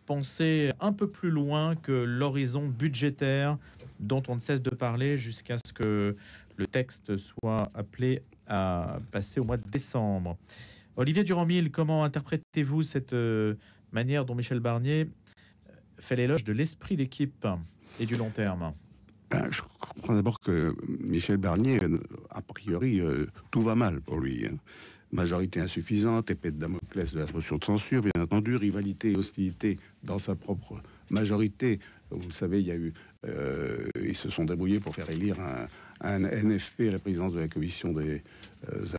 penser un peu plus loin que l'horizon budgétaire dont on ne cesse de parler jusqu'à ce que le texte soit appelé à passer au mois de décembre. Olivier Durand-Mille, comment interprétez-vous cette manière dont Michel Barnier fait l'éloge de l'esprit d'équipe et du long terme? Je comprends d'abord que Michel Barnier, a priori, tout va mal pour lui. Hein. Majorité insuffisante, épée de Damoclès de la motion de censure, bien entendu, rivalité et hostilité dans sa propre majorité. Vous le savez, il y a eu, ils se sont débrouillés pour faire élire un NFP à la présidence de la commission des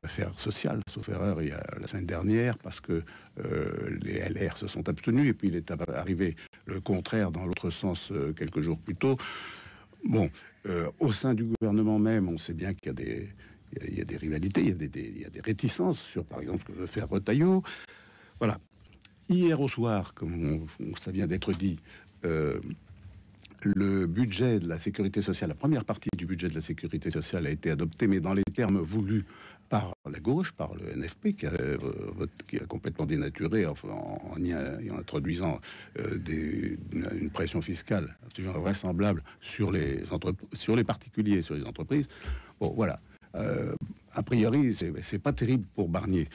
affaires sociales, sauf erreur, la semaine dernière, parce que les LR se sont abstenus, et puis il est arrivé le contraire dans l'autre sens quelques jours plus tôt. Bon, au sein du gouvernement même, on sait bien qu'il y a des rivalités, il y a des réticences sur, par exemple, ce que veut faire Retailleau. Voilà. Hier au soir, comme ça vient d'être dit, le budget de la sécurité sociale, la première partie du budget de la sécurité sociale a été adoptée, mais dans les termes voulus par la gauche, par le NFP, qui a complètement dénaturé en introduisant une pression fiscale absolument invraisemblable sur les particuliers, sur les entreprises. Bon, voilà. A priori, c'est pas terrible pour Barnier.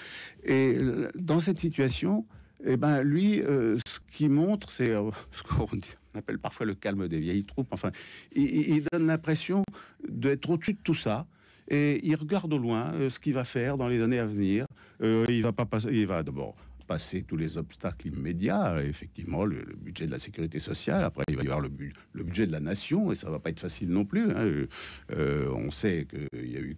Et dans cette situation, eh ben, lui, ce qu'il montre, c'est ce qu'on appelle parfois le calme des vieilles troupes. Enfin, il donne l'impression d'être au-dessus de tout ça. Et il regarde au loin ce qu'il va faire dans les années à venir. Il va d'abord passer tous les obstacles immédiats, effectivement, le budget de la sécurité sociale. Après, il va y avoir le budget de la nation, et ça va pas être facile non plus. Hein. On sait qu'il y a eu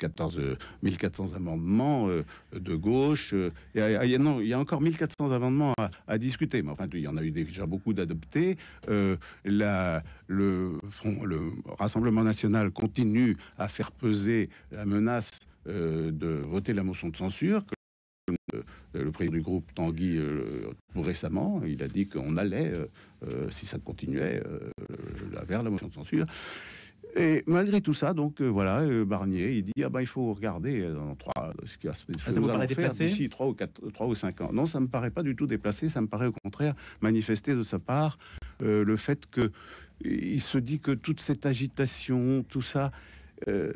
1400 amendements de gauche. Il y a encore 1400 amendements à discuter, mais enfin, il y en a eu déjà beaucoup d'adoptés. Le Rassemblement national continue à faire peser la menace de voter la motion de censure. Le président du groupe Tanguy, tout récemment, il a dit qu'on allait, si ça continuait, vers la motion de censure. Et malgré tout ça, donc voilà, Barnier, il dit il faut regarder dans ce qui va se faire d'ici 3 ou 5 ans. Non, ça me paraît pas du tout déplacé. Ça me paraît au contraire manifester de sa part le fait que il se dit que toute cette agitation, tout ça,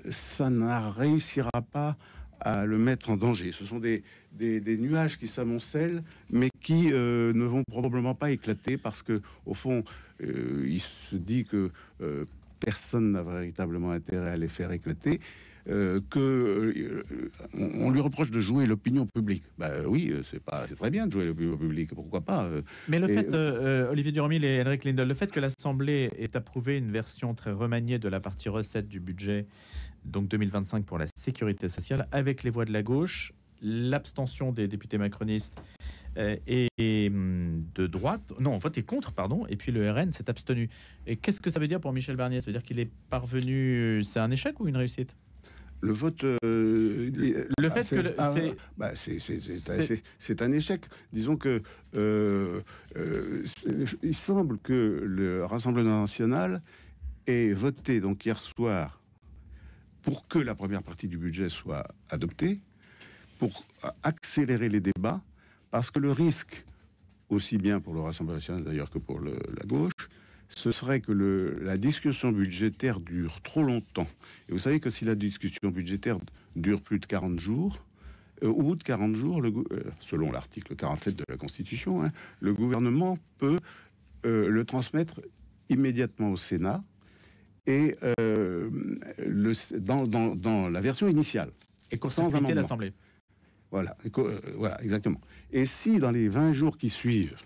ça ne réussira pas à le mettre en danger. Ce sont des nuages qui s'amoncellent, mais qui ne vont probablement pas éclater, parce que au fond, il se dit que personne n'a véritablement intérêt à les faire éclater. on lui reproche de jouer l'opinion publique. Oui, c'est très bien de jouer l'opinion publique, pourquoi pas. Mais le fait, Olivier Duhamel et Henrik Lindell, le fait que l'Assemblée ait approuvé une version très remaniée de la partie recette du budget, donc 2025 pour la sécurité sociale, avec les voix de la gauche, l'abstention des députés macronistes et de droite, non, voté contre, pardon, et puis le RN s'est abstenu. Et qu'est-ce que ça veut dire pour Michel Barnier? Ça veut dire qu'il est parvenu, c'est un échec ou une réussite? Le vote, c'est un échec. Disons que il semble que le Rassemblement national ait voté donc hier soir pour que la première partie du budget soit adoptée, pour accélérer les débats, parce que le risque, aussi bien pour le Rassemblement national d'ailleurs que pour la gauche, ce serait que la discussion budgétaire dure trop longtemps. Et vous savez que si la discussion budgétaire dure plus de 40 jours, au bout de 40 jours, selon l'article 47 de la Constitution, le gouvernement peut le transmettre immédiatement au Sénat et dans la version initiale. Et court-circuiter l'Assemblée. Voilà, exactement. Et si dans les 20 jours qui suivent,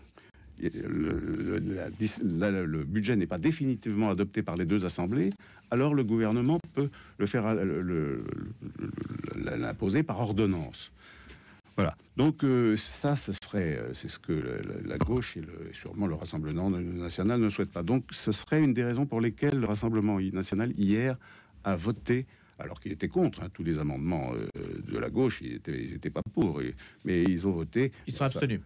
le budget n'est pas définitivement adopté par les deux assemblées, alors le gouvernement peut le faire l'imposer par ordonnance. Voilà. Donc ça, c'est ce que la gauche et sûrement le Rassemblement national ne souhaitent pas. Donc ce serait une des raisons pour lesquelles le Rassemblement national hier a voté, alors qu'il était contre tous les amendements de la gauche, ils n'étaient pas pour, mais ils ont voté. Ils sont abstenus.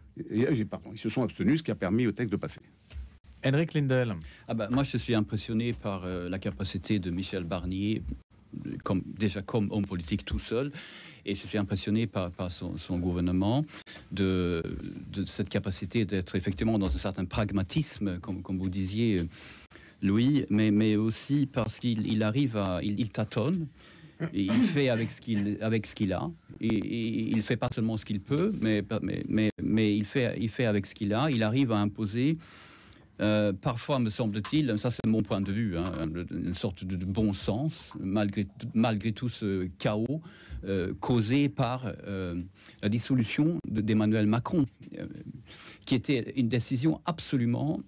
Pardon, ils se sont abstenus, ce qui a permis au texte de passer. Henrik Lindell. Moi, je suis impressionné par la capacité de Michel Barnier, comme homme politique tout seul, et je suis impressionné par son gouvernement, de cette capacité d'être effectivement dans un certain pragmatisme, comme vous disiez, Louis, mais aussi parce qu'il arrive il tâtonne, il fait avec ce qu'il a, et il fait pas seulement ce qu'il peut, mais il fait avec ce qu'il a. Il arrive à imposer, parfois me semble-t-il, ça c'est mon point de vue, une sorte de bon sens malgré tout ce chaos causé par la dissolution d'Emmanuel Macron, qui était une décision absolument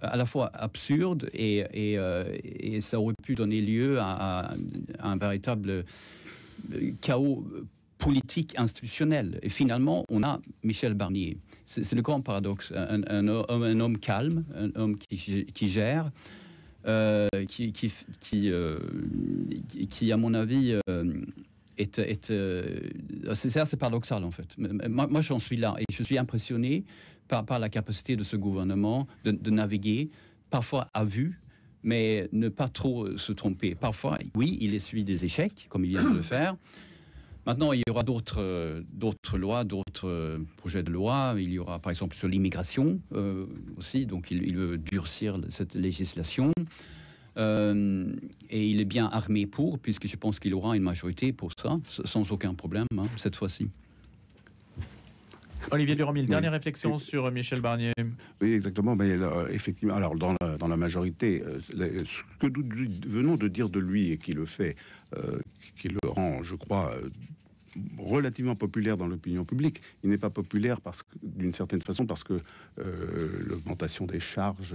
à la fois absurde et ça aurait pu donner lieu à un véritable chaos politique institutionnel. Et finalement, on a Michel Barnier. C'est le grand paradoxe. Un homme calme, un homme qui gère, qui à mon avis, c'est assez paradoxal en fait. Moi, j'en suis là et je suis impressionné par la capacité de ce gouvernement de naviguer, parfois à vue, mais ne pas trop se tromper. Parfois, oui, il essuie des échecs, comme il vient de le faire. Maintenant, il y aura d'autres lois, d'autres projets de loi. Il y aura, par exemple, sur l'immigration aussi. Donc, il veut durcir cette législation. Et il est bien armé puisque je pense qu'il aura une majorité pour ça, sans aucun problème, cette fois-ci. Olivier Duhamel, dernière réflexion sur Michel Barnier. Oui, exactement. Mais effectivement, alors dans la majorité, ce que nous venons de dire de lui et qui le fait, qui le rend, je crois, relativement populaire dans l'opinion publique. Il n'est pas populaire d'une certaine façon parce que l'augmentation des charges,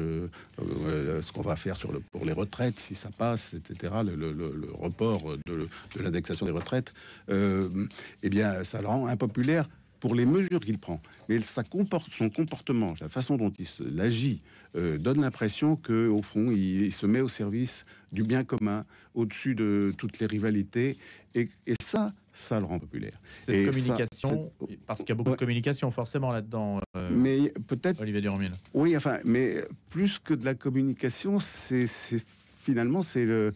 ce qu'on va faire pour les retraites, si ça passe, etc., le report de l'indexation des retraites, eh bien, ça le rend impopulaire pour les mesures qu'il prend. Mais son comportement, la façon dont il agit, donne l'impression qu'au fond, il se met au service du bien commun, au-dessus de toutes les rivalités. Et ça le rend populaire. Cette communication, parce qu'il y a beaucoup de communication forcément là-dedans, mais peut-être, Olivier Duhamel. Oui, enfin, mais plus que de la communication, finalement, c'est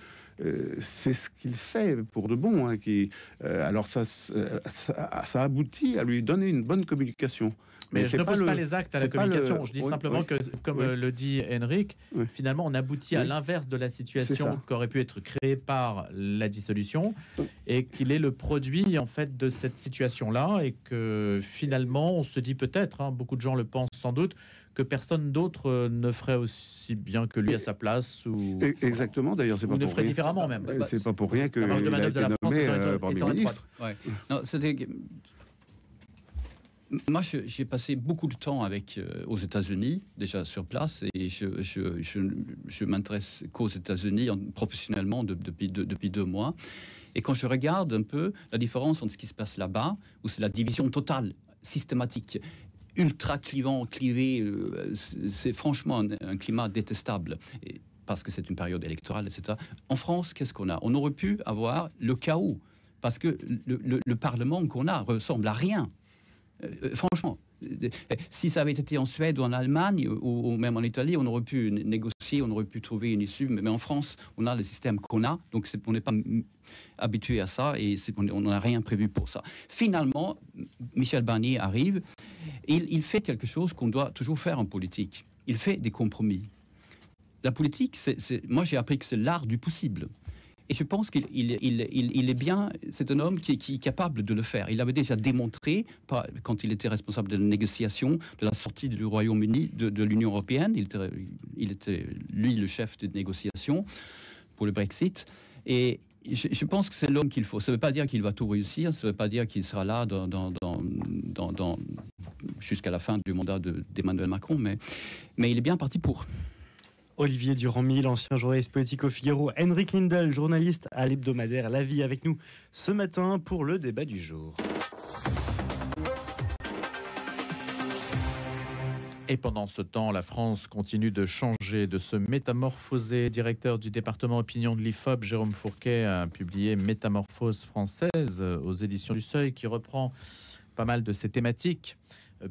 ce qu'il fait pour de bon. Alors ça aboutit à lui donner une bonne communication. Mais je c'est n'oppose pas le- les actes à la c'est pas communication. le- Je dis oui, simplement oui. que, comme Oui. le dit Henrik, Oui. finalement, on aboutit à Oui. l'inverse de la C'est situation ça. qui aurait pu être créée par la dissolution, Oui. et qu'il est le produit en fait de cette situation-là, et que finalement, on se dit peut-être, hein, beaucoup de gens le pensent sans doute, que personne d'autre ne ferait aussi bien que lui à sa place, ou Exactement, d'ailleurs, c'est ou pas ne pour ferait rien. différemment même. C'est pas pour rien que La marge de il a manœuvre de été la France nommé étant Premier étroite. ministre. Ouais. Non, moi, j'ai passé beaucoup de temps aux États-Unis, déjà sur place, et je m'intéresse qu'aux États-Unis professionnellement depuis 2 mois. Et quand je regarde un peu la différence entre ce qui se passe là-bas, où c'est la division totale, systématique, ultra clivé, c'est franchement un climat détestable. Parce que c'est une période électorale, etc. En France, qu'est-ce qu'on a? On aurait pu avoir le chaos, parce que le Parlement qu'on a ressemble à rien. Franchement, si ça avait été en Suède ou en Allemagne ou même en Italie, on aurait pu négocier, on aurait pu trouver une issue. Mais en France, on a le système qu'on a, donc on n'est pas habitué à ça et on n'a rien prévu pour ça. Finalement, Michel Barnier arrive et il fait quelque chose qu'on doit toujours faire en politique. Il fait des compromis. La politique, moi j'ai appris que c'est l'art du possible. Et je pense qu'il est bien, c'est un homme qui est capable de le faire. Il avait déjà démontré, quand il était responsable de la négociation, de la sortie du Royaume-Uni de l'Union européenne, il était, lui, le chef de négociation pour le Brexit. Et je pense que c'est l'homme qu'il faut. Ça ne veut pas dire qu'il va tout réussir, ça ne veut pas dire qu'il sera là jusqu'à la fin du mandat d'Emmanuel Macron, mais il est bien parti pour. Olivier Durand-Mille, ancien journaliste politique au Figaro, Henrik Lindell, journaliste à l'hebdomadaire La Vie, avec nous ce matin pour le débat du jour. Et pendant ce temps, la France continue de changer, de se métamorphoser. Directeur du département opinion de l'IFOP, Jérôme Fourquet, a publié Métamorphose française aux éditions du Seuil, qui reprend pas mal de ces thématiques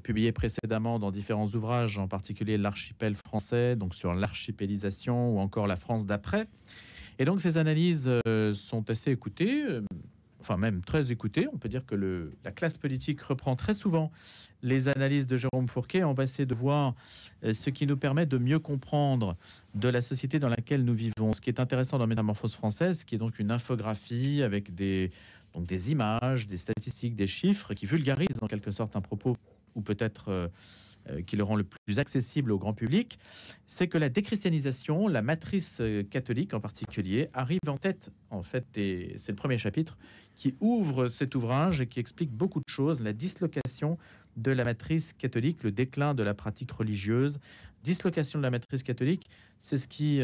publiées précédemment dans différents ouvrages, en particulier L'archipel français, donc sur l'archipélisation, ou encore La France d'après. Et donc ces analyses sont assez écoutées, enfin même très écoutées. On peut dire que la classe politique reprend très souvent les analyses de Jérôme Fourquet. On va essayer de voir ce qui nous permet de mieux comprendre de la société dans laquelle nous vivons. Ce qui est intéressant dans Métamorphose française, qui est donc une infographie avec des images, des statistiques, des chiffres, qui vulgarisent en quelque sorte un propos, ou peut-être qui le rend le plus accessible au grand public, c'est que la déchristianisation, la matrice catholique en particulier, arrive en tête, en fait, et c'est le premier chapitre qui ouvre cet ouvrage et qui explique beaucoup de choses, la dislocation de la matrice catholique, le déclin de la pratique religieuse. Dislocation de la matrice catholique, c'est ce qui,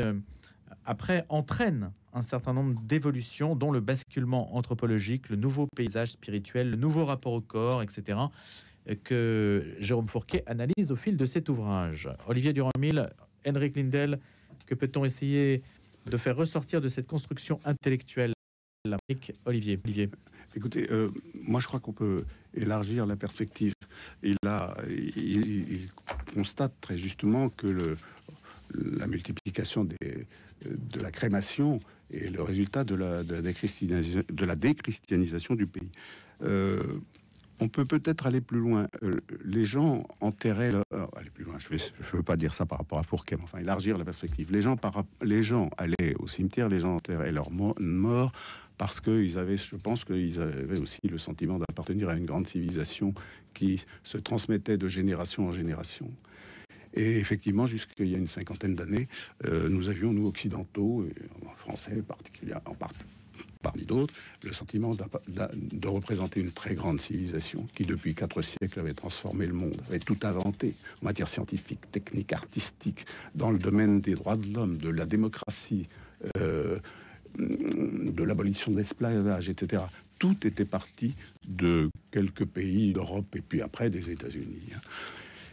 après, entraîne un certain nombre d'évolutions, dont le basculement anthropologique, le nouveau paysage spirituel, le nouveau rapport au corps, etc., que Jérôme Fourquet analyse au fil de cet ouvrage. Olivier Durand-Mille, Henrik Lindell, que peut-on essayer de faire ressortir de cette construction intellectuelle? Olivier. Écoutez, moi je crois qu'on peut élargir la perspective. Il constate très justement que la multiplication de la crémation est le résultat de la déchristianisation du pays. On peut peut-être aller plus loin. Les gens enterraient aller plus loin. Je veux pas dire ça par rapport à Fourquet, mais enfin élargir la perspective. Les gens allaient au cimetière, les gens enterraient leurs morts parce qu'ils avaient, je pense qu'ils avaient aussi le sentiment d'appartenir à une grande civilisation qui se transmettait de génération en génération. Et effectivement, jusqu'il y a une cinquantaine d'années, nous avions, nous occidentaux, français particulièrement, parmi d'autres, le sentiment de représenter une très grande civilisation qui, depuis 4 siècles, avait transformé le monde, avait tout inventé en matière scientifique, technique, artistique, dans le domaine des droits de l'homme, de la démocratie, de l'abolition de l'esclavage, etc. Tout était parti de quelques pays d'Europe et puis après des États-Unis.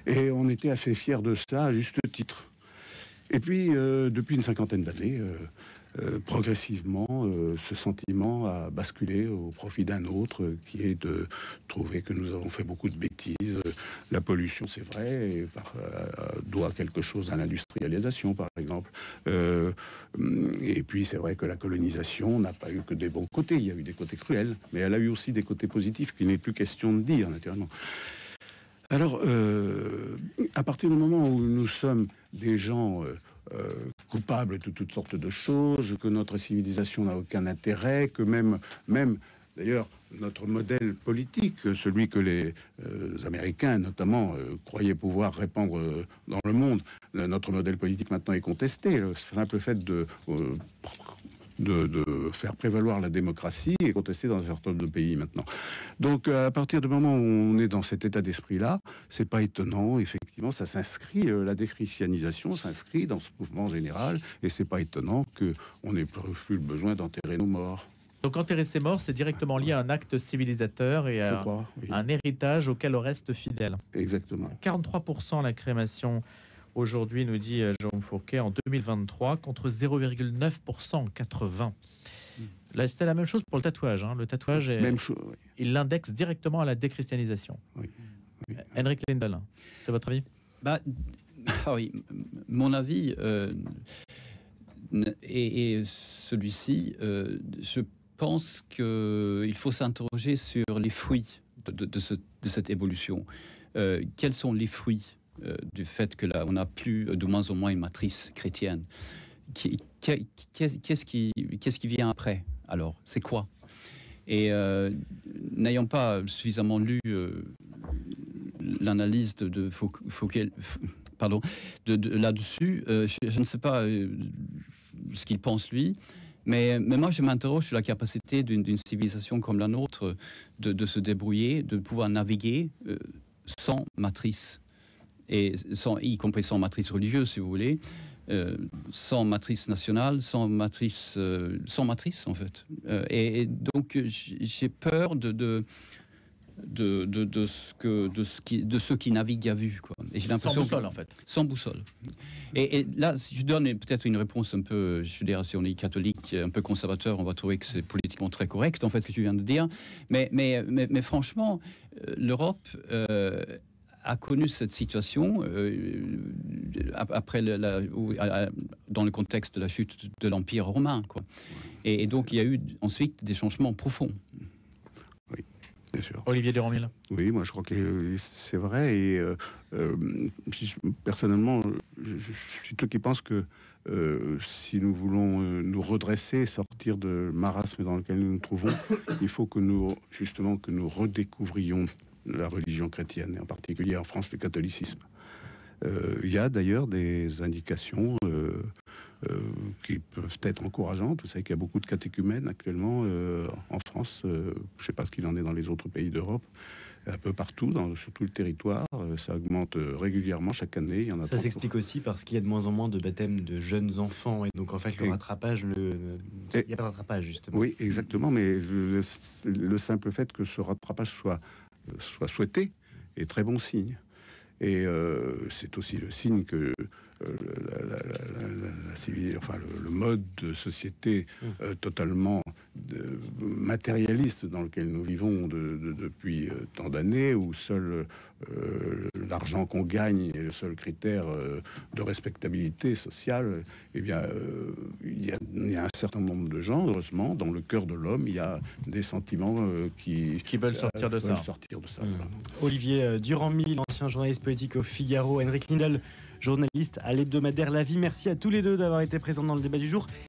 Et on était assez fiers de ça, à juste titre. Et puis, depuis une cinquantaine d'années, progressivement, ce sentiment a basculé au profit d'un autre, qui est de trouver que nous avons fait beaucoup de bêtises. La pollution, c'est vrai, doit quelque chose à l'industrialisation, par exemple. Et puis, c'est vrai que la colonisation n'a pas eu que des bons côtés. Il y a eu des côtés cruels, mais elle a eu aussi des côtés positifs qu'il n'est plus question de dire, naturellement. Alors, à partir du moment où nous sommes des gens coupables de toutes sortes de choses, que notre civilisation n'a aucun intérêt, que même d'ailleurs, notre modèle politique, celui que les Américains notamment croyaient pouvoir répandre dans le monde, notre modèle politique maintenant est contesté. Le simple fait de faire prévaloir la démocratie est contesté dans un certain nombre de pays maintenant. Donc, à partir du moment où on est dans cet état d'esprit-là, c'est pas étonnant. Effectivement, ça s'inscrit, la déchristianisation s'inscrit dans ce mouvement général, et c'est pas étonnant qu'on n'ait plus le besoin d'enterrer nos morts. Donc enterrer ses morts, c'est directement lié à un acte civilisateur et à un héritage auquel on reste fidèle. Exactement. 43% la crémation aujourd'hui, nous dit Jérôme Fourquet, en 2023, contre 0,9% en 80. Là, c'était la même chose pour le tatouage. Hein. Le tatouage, il l'indexe directement à la déchristianisation. Oui. Henrik Lindell, c'est votre avis? Oui, mon avis est celui-ci. Je pense qu'il faut s'interroger sur les fruits de cette évolution. Quels sont les fruits du fait que là, on n'a plus de moins en moins une matrice chrétienne? Qu'est-ce qui vient après? Alors, c'est quoi? Et n'ayant pas suffisamment lu l'analyse de Fouquet, là-dessus, je ne sais pas ce qu'il pense lui. Mais moi, je m'interroge sur la capacité d'une civilisation comme la nôtre de se débrouiller, de pouvoir naviguer sans matrice, et y compris sans matrice religieuse, si vous voulez, sans matrice nationale, sans matrice en fait. Et donc, j'ai peur de ceux qui naviguent à vue, quoi. Et j'ai l'impression sans boussole, en fait. Sans boussole. Et là, si je donne peut-être une réponse un peu, je veux dire, si on est catholique, un peu conservateur, on va trouver que c'est politiquement très correct, en fait, ce que tu viens de dire. Mais franchement, l'Europe a connu cette situation après dans le contexte de la chute de l'Empire romain, quoi. Et donc, il y a eu ensuite des changements profonds. Oui. Bien sûr. Olivier Durand-Mille. Oui, moi je crois que c'est vrai. Et personnellement, je suis ceux qui pensent que si nous voulons nous redresser, sortir de marasme dans lequel nous nous trouvons, il faut que nous redécouvrions la religion chrétienne, et en particulier en France le catholicisme. Il y a d'ailleurs des indications qui peuvent être encourageantes. Vous savez qu'il y a beaucoup de catéchumènes actuellement en France. Je ne sais pas ce qu'il en est dans les autres pays d'Europe. Un peu partout, sur tout le territoire. Ça augmente régulièrement chaque année. Il y en a. Ça s'explique aussi parce qu'il y a de moins en moins de baptêmes de jeunes enfants. Et donc, en fait, le rattrapage, il n'y a pas de rattrapage, justement. Oui, exactement. Mais le simple fait que ce rattrapage soit souhaité est très bon signe. Et c'est aussi le signe que le mode de société totalement matérialiste dans lequel nous vivons depuis tant d'années, où seul l'argent qu'on gagne est le seul critère de respectabilité sociale, eh bien, il y a un certain nombre de gens, heureusement, dans le cœur de l'homme, il y a des sentiments qui veulent sortir de ça. Voilà. Olivier Durand-Mille, ancien journaliste politique au Figaro, Henrik Lindell, journaliste à l'hebdomadaire La Vie. Merci à tous les deux d'avoir été présents dans le débat du jour.